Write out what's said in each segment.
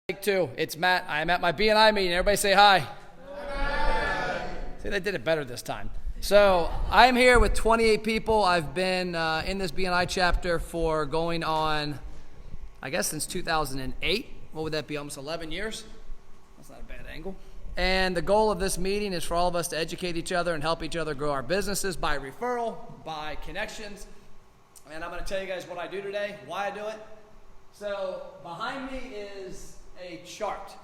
Take two. It's Matt. I am at my BNI meeting. Everybody say hi. Hi. See, they did it better this time. So I'm here with 28 people. I've been in this BNI chapter for going on, I guess, since 2008. What would that be? Almost 11 years? That's not a bad angle. And the goal of this meeting is for all of us to educate each other and help each other grow our businesses by referral, by connections. And I'm going to tell you guys what I do today, why I do it. So behind me is a chart,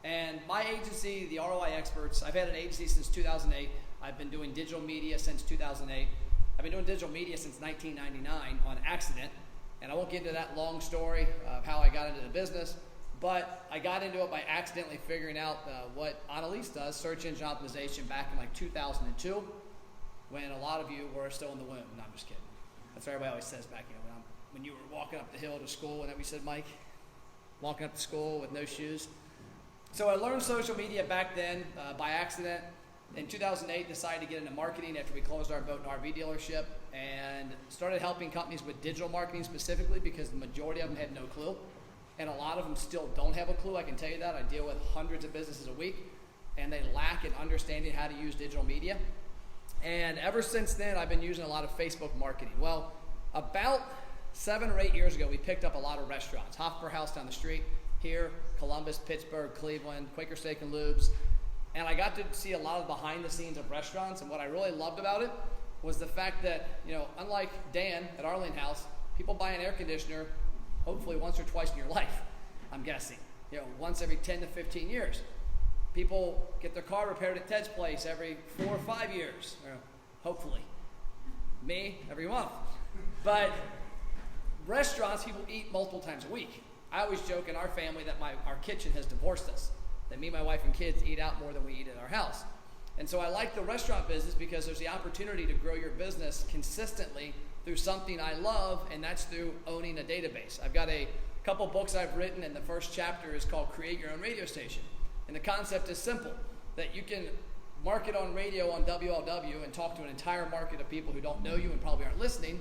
and my agency, the ROI Experts, I've had an agency since 2008. I've been doing digital media since 2008. I've been doing digital media since 1999 on accident, and I won't get into that long story of how I got into the business, but I got into it by accidentally figuring out what Annalise does, search engine optimization, back in like 2002, when a lot of you were still in the womb. No, I'm just kidding. That's what everybody always says back when you were walking up the hill to school, and that we said, Mike? Walking up to school with no shoes. So I learned social media back then by accident. In 2008, decided to get into marketing after we closed our boat and RV dealership, and started helping companies with digital marketing specifically because the majority of them had no clue, and a lot of them still don't have a clue. I can tell you that. I deal with hundreds of businesses a week, and they lack in understanding how to use digital media. And ever since then, I've been using a lot of Facebook marketing. Well, about 7 or 8 years ago, we picked up a lot of restaurants. Hoffer House down the street here, Columbus, Pittsburgh, Cleveland, Quaker Steak and Lubes. And I got to see a lot of behind the scenes of restaurants. And what I really loved about it was the fact that, unlike Dan at Arlene House, people buy an air conditioner hopefully once or twice in your life, I'm guessing. Once every 10 to 15 years. People get their car repaired at Ted's place every 4 or 5 years, or hopefully. Me, every month. But restaurants, people eat multiple times a week. I always joke in our family that our kitchen has divorced us, that me, my wife, and kids eat out more than we eat at our house. And so I like the restaurant business because there's the opportunity to grow your business consistently through something I love, and that's through owning a database. I've got a couple books I've written, and the first chapter is called Create Your Own Radio Station. And the concept is simple, that you can market on radio on WLW and talk to an entire market of people who don't know you and probably aren't listening,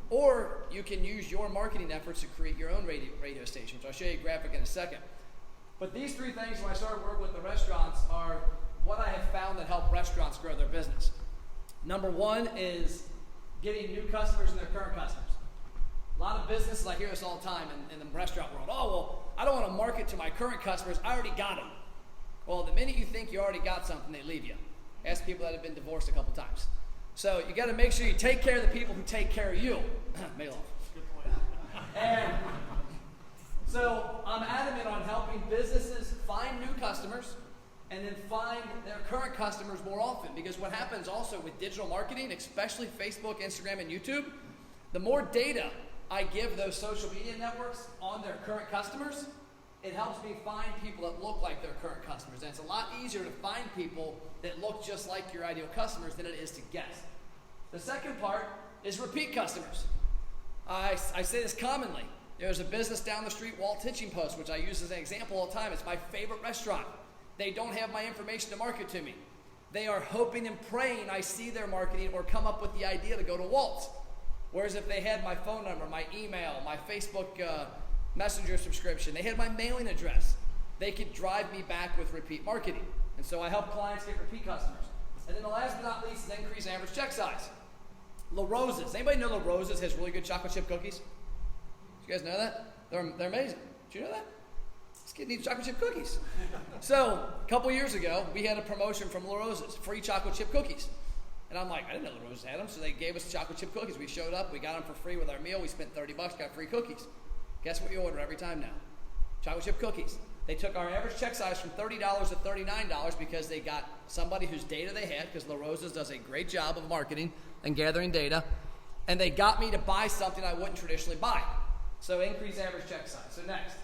or you can use your marketing efforts to create your own radio station. So I'll show you a graphic in a second. But these three things, when I started working with the restaurants, are what I have found that help restaurants grow their business. Number one is getting new customers and their current customers. A lot of businesses, I hear this all the time in the restaurant world. Oh, well, I don't want to market to my current customers. I already got them. Well, the minute you think you already got something, they leave you. Ask people that have been divorced a couple times. So you got to make sure you take care of the people who take care of you. Mail off. Good point. And so I'm adamant on helping businesses find new customers and then find their current customers more often. Because what happens also with digital marketing, especially Facebook, Instagram, and YouTube, the more data I give those social media networks on their current customers, it helps me find people that look like their current customers. And it's a lot easier to find people that look just like your ideal customers than it is to guess. The second part is repeat customers. I say this commonly. There's a business down the street, Walt Hitching Post, which I use as an example all the time. It's my favorite restaurant. They don't have my information to market to me. They are hoping and praying I see their marketing or come up with the idea to go to Walt's. Whereas if they had my phone number, my email, my Facebook Messenger subscription, they had my mailing address, they could drive me back with repeat marketing. And so I help clients get repeat customers. And then the last but not least is increase average check size. La Rosa's. Anybody know La Rosa's has really good chocolate chip cookies? You guys know that? They're amazing. Did you know that? This kid needs chocolate chip cookies. So a couple years ago, we had a promotion from La Rosa's, free chocolate chip cookies. And I'm like, I didn't know La Rosa's had them, so they gave us chocolate chip cookies. We showed up, we got them for free with our meal. We spent $30, got free cookies. Guess what you order every time now? Chocolate chip cookies. They took our average check size from $30 to $39 because they got somebody whose data they had, because La Rosa's does a great job of marketing and gathering data, and they got me to buy something I wouldn't traditionally buy. So increase average check size. So next.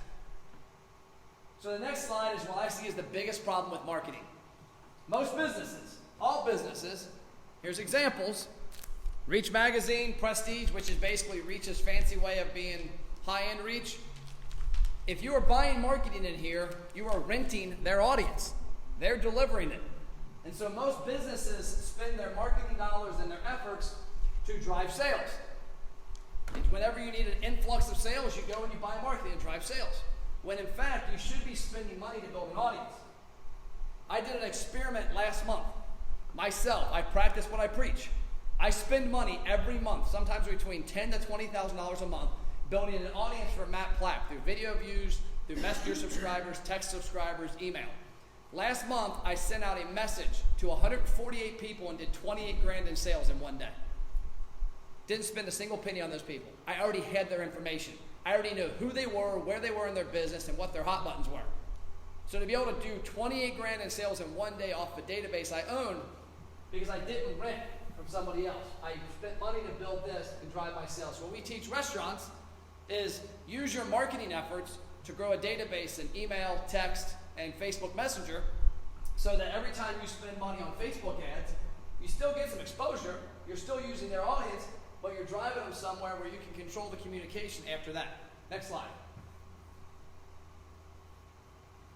So the next slide is what I see as the biggest problem with marketing. Most businesses, all businesses, here's examples. Reach Magazine, Prestige, which is basically Reach's fancy way of being high-end Reach. If you are buying marketing in here, you are renting their audience. They're delivering it. And so most businesses spend their marketing dollars and their efforts to drive sales. Whenever you need an influx of sales, you go and you buy marketing and drive sales. when in fact you should be spending money to build an audience. I did an experiment last month. Myself, I practice what I preach. I spend money every month, sometimes between $10,000 to $20,000 a month, building an audience for Matt Plapp through video views, through messenger subscribers, text subscribers, email. Last month, I sent out a message to 148 people and did 28 grand in sales in one day. Didn't spend a single penny on those people. I already had their information. I already knew who they were, where they were in their business, and what their hot buttons were. So to be able to do 28 grand in sales in one day off the database I own, because I didn't rent from somebody else. I spent money to build this and drive my sales. So what we teach restaurants is use your marketing efforts to grow a database in email, text, and Facebook Messenger, so that every time you spend money on Facebook ads, you still get some exposure, you're still using their audience, but you're driving them somewhere where you can control the communication after that. Next slide.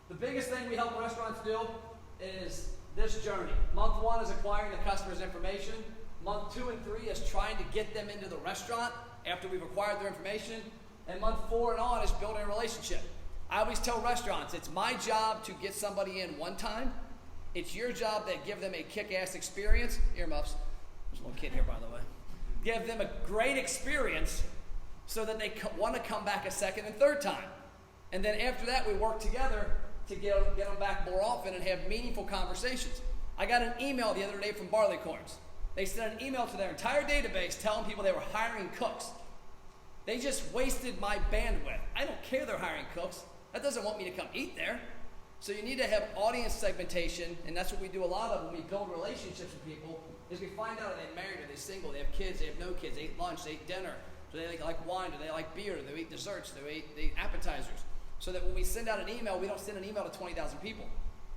The biggest thing we help restaurants do is this journey. Month 1 is acquiring the customer's information. Month 2 and 3 is trying to get them into the restaurant after we've acquired their information. And month 4 and on is building a relationship. I always tell restaurants, it's my job to get somebody in one time. It's your job to give them a kick-ass experience. Earmuffs. There's a little kid here, by the way. Give them a great experience so that they want to come back a second and third time. And then after that, we work together to get them back more often and have meaningful conversations. I got an email the other day from Barleycorns. They sent an email to their entire database telling people they were hiring cooks. They just wasted my bandwidth. I don't care they're hiring cooks. That doesn't want me to come eat there. So you need to have audience segmentation, and that's what we do a lot of when we build relationships with people, is we find out are they married, are they single, they have kids, they have no kids, they eat lunch, they eat dinner, do they like wine, do they like beer, do they eat desserts, do they eat appetizers. So that when we send out an email, we don't send an email to 20,000 people.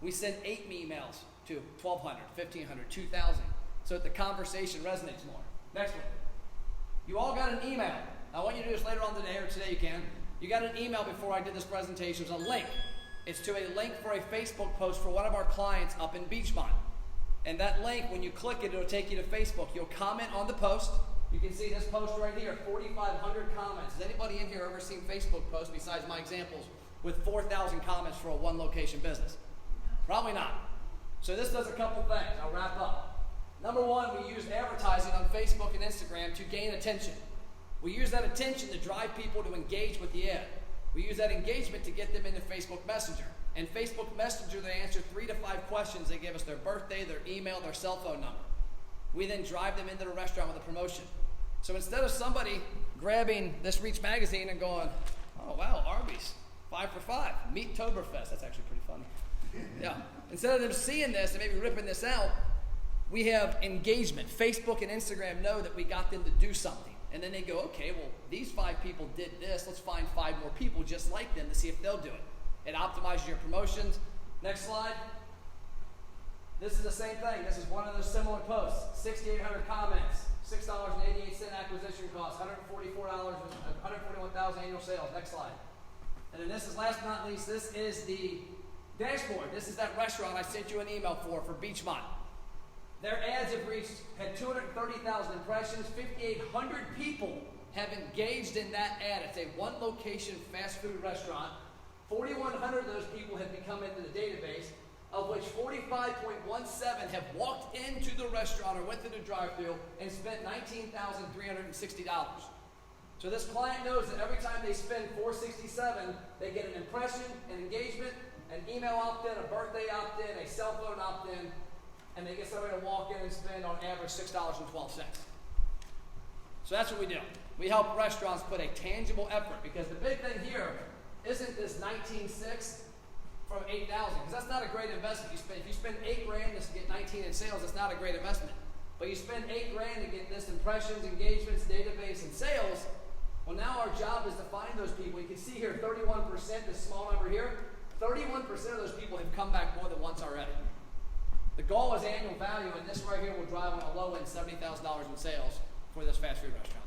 We send 8 emails to 1,200, 1,500, 2,000, so that the conversation resonates more. Next one. You all got an email. I want you to do this later on today, or today you can. You got an email before I did this presentation. It was a link. It's to a link for a Facebook post for one of our clients up in Beachmont. And that link, when you click it, it'll take you to Facebook. You'll comment on the post. You can see this post right here, 4,500 comments. Has anybody in here ever seen Facebook posts besides my examples with 4,000 comments for a one-location business? Probably not. So this does a couple things. I'll wrap up. Number 1, we use advertising on Facebook and Instagram to gain attention. We use that attention to drive people to engage with the ad. We use that engagement to get them into Facebook Messenger. And Facebook Messenger, they answer 3 to 5 questions. They give us their birthday, their email, their cell phone number. We then drive them into the restaurant with a promotion. So instead of somebody grabbing this Reach magazine and going, oh wow, Arby's, 5 for 5, Meat-Toberfest, that's actually pretty funny. Yeah. Instead of them seeing this and maybe ripping this out, we have engagement. Facebook and Instagram know that we got them to do something. And then they go, okay, well, these 5 people did this. Let's find 5 more people just like them to see if they'll do it. It optimizes your promotions. Next slide. This is the same thing. This is one of those similar posts. 6,800 comments, $6.88 acquisition cost, $141,000 annual sales. Next slide. And then this is last but not least, this is the dashboard. This is that restaurant I sent you an email for Beachmont. Their ads have had 230,000 impressions. 5,800 people have engaged in that ad. It's a one-location fast food restaurant. 4,100 of those people have become into the database, of which 45.17 have walked into the restaurant or went through the drive-thru and spent $19,360. So this client knows that every time they spend $467, they get an impression, an engagement, an email opt-in, a birthday opt-in, a cell phone opt-in, and they get somebody to walk in and spend on average $6.12. So that's what we do. We help restaurants put a tangible effort, because the big thing here isn't this 19.6 from 8,000, because that's not a great investment. If you spend $8,000 to get 19 in sales, that's not a great investment. But you spend $8,000 to get this impressions, engagements, database, and sales. Well, now our job is to find those people. You can see here 31%, this small number here, 31% of those people have come back more than once already. The goal is annual value, and this right here will drive on a low end $70,000 in sales for this fast food restaurant.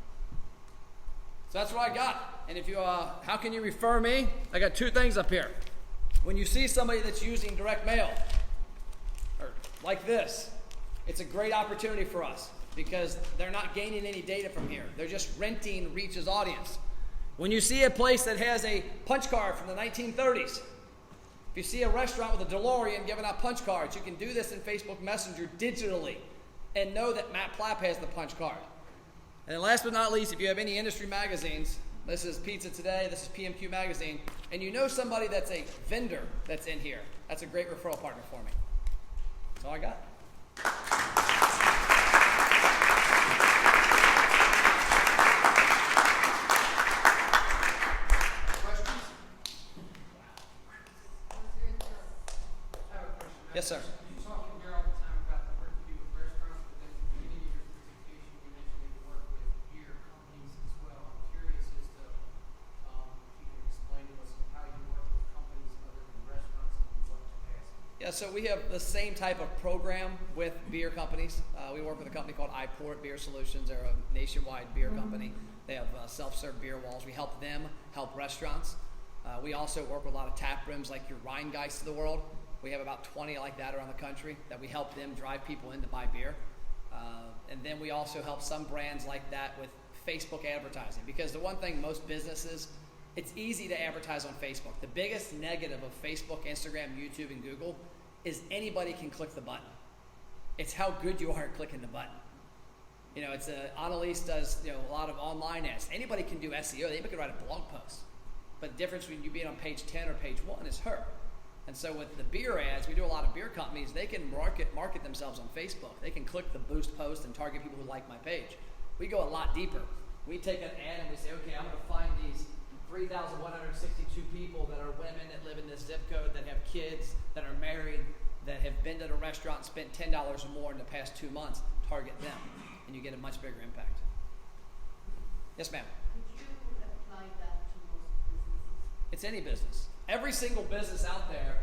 So that's what I got. And if you, how can you refer me? I got 2 things up here. When you see somebody that's using direct mail, or like this, it's a great opportunity for us, because they're not gaining any data from here. They're just renting Reach's audience. When you see a place that has a punch card from the 1930s, if you see a restaurant with a DeLorean giving out punch cards, you can do this in Facebook Messenger digitally and know that Matt Plapp has the punch card. And then last but not least, if you have any industry magazines, this is Pizza Today, this is PMQ Magazine, and you know somebody that's a vendor that's in here, that's a great referral partner for me. That's all I got. Yes, sir. You talk in here all the time about the work you do with restaurants, but then at the beginning of your presentation, you mentioned that you work with beer companies as well. I'm curious as to if you can explain to us how you work with companies other than restaurants and in what capacity. Yeah, so we have the same type of program with beer companies. We work with a company called iPort Beer Solutions. They're a nationwide beer company. They have self-serve beer walls. We help them help restaurants. We also work with a lot of tap rooms like your Rheingeist of the world. We have about 20 like that around the country that we help them drive people in to buy beer. And then we also help some brands like that with Facebook advertising, because the one thing most businesses, it's easy to advertise on Facebook. The biggest negative of Facebook, Instagram, YouTube, and Google is anybody can click the button. It's how good you are at clicking the button. You know, Annalise does a lot of online ads. Anybody can do SEO. Anybody can write a blog post. But the difference between you being on page 10 or page 1 is her. And so with the beer ads, we do a lot of beer companies. They can market themselves on Facebook. They can click the boost post and target people who like my page. We go a lot deeper. We take an ad and we say, okay, I'm going to find these 3,162 people that are women that live in this zip code, that have kids, that are married, that have been to the restaurant and spent $10 or more in the past 2 months. Target them, and you get a much bigger impact. Yes, ma'am. Could you apply that to most businesses? It's any business. Every single business out there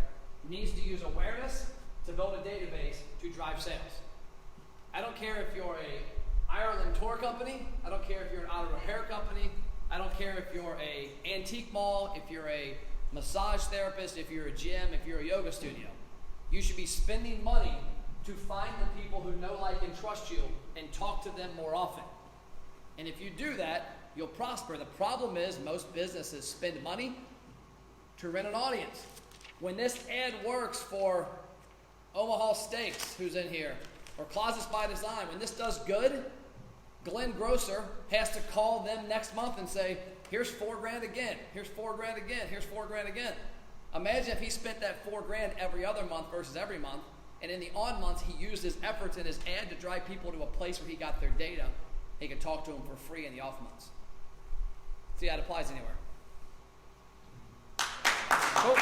needs to use awareness to build a database to drive sales. I don't care if you're a Ireland tour company. I don't care if you're an auto repair company. I don't care if you're a antique mall, if you're a massage therapist, if you're a gym, if you're a yoga studio. You should be spending money to find the people who know, like, and trust you and talk to them more often. And if you do that, you'll prosper. The problem is most businesses spend money to rent an audience. When this ad works for Omaha Steaks, who's in here, or Closets by Design, when this does good, Glenn Grosser has to call them next month and say, here's $4,000 again, here's $4,000 again, here's $4,000 again. Imagine if he spent that $4,000 every other month versus every month, and in the on months he used his efforts in his ad to drive people to a place where he got their data. He could talk to them for free in the off months. See how it applies anywhere. Cool.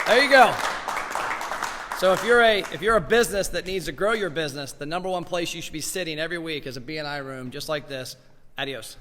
There you go. So if you're a business that needs to grow your business, the number one place you should be sitting every week is a BNI room just like this. Adios.